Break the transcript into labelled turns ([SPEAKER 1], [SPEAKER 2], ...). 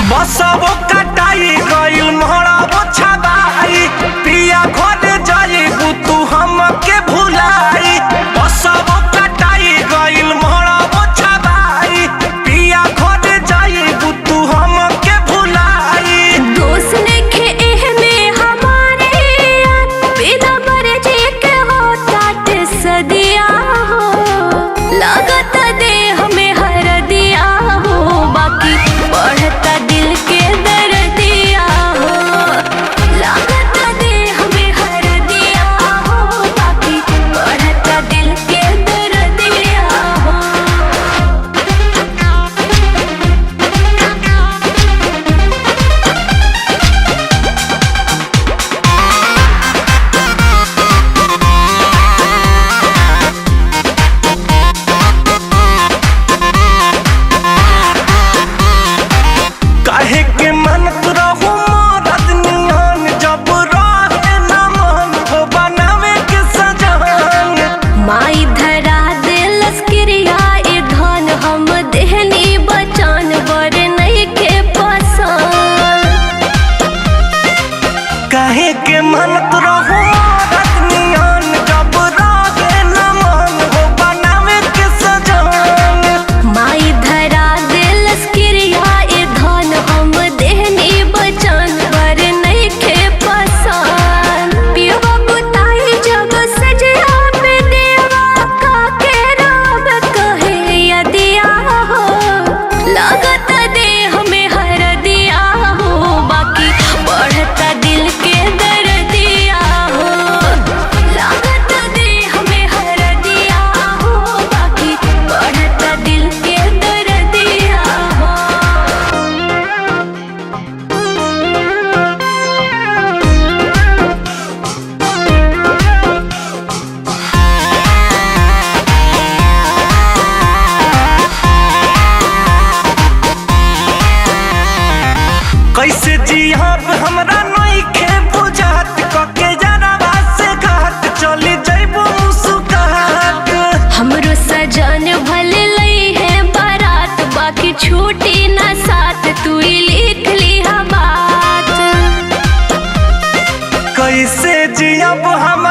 [SPEAKER 1] बसवो कटाई गइल मोहरावो छबाई पिया घरे जाइबू तू हमके भुलाई। बसवो कटाई गइल मोहरावो छबाई पिया घरे जाइबू तू हमके भुलाई।
[SPEAKER 2] दोस्त नइखे एहमे हमारे बिना मर्जी के होतात सदिया हो। लागत देह में हरदिया हो बाकी बढ़ता दिल के दर्दिया हो। लागत देह में हरदिया हो बाकी बढ़ता दिल के दर्दिया हो।
[SPEAKER 1] काहे के मनत रहू मरद नियन जब रहे न मन हो बनावे के सजन।
[SPEAKER 2] माई धरा दिलस क्रिया ए धन हम देहनी बचान बर नइखे पसंद।
[SPEAKER 1] काहे के मनत रहू मरद नियन जब रहे न मन हो बनावे के सजन।
[SPEAKER 2] माई धरा दिलस क्रिया ए धन हम देहनी बचान बर नइखे पसंद। पियवा बुताई जब सजया पे देवा का के रब कहे यदिया हो। लागत देह में हरदिया हो बाकी बढ़ता दिल के दर्दिया हो। लागत देह में हरदिया हो बाकी बढ़ता दिल के दर्दिया हो।
[SPEAKER 1] कैसे जियब हमरा नइखे बुझात कके जरावा से घाट चली जइबू मुस्कुरात।
[SPEAKER 2] हमरो सजन भले लई है बारात बाकी छूटी ना साथ तू ही लिख ली बात।
[SPEAKER 1] कैसे जियब हम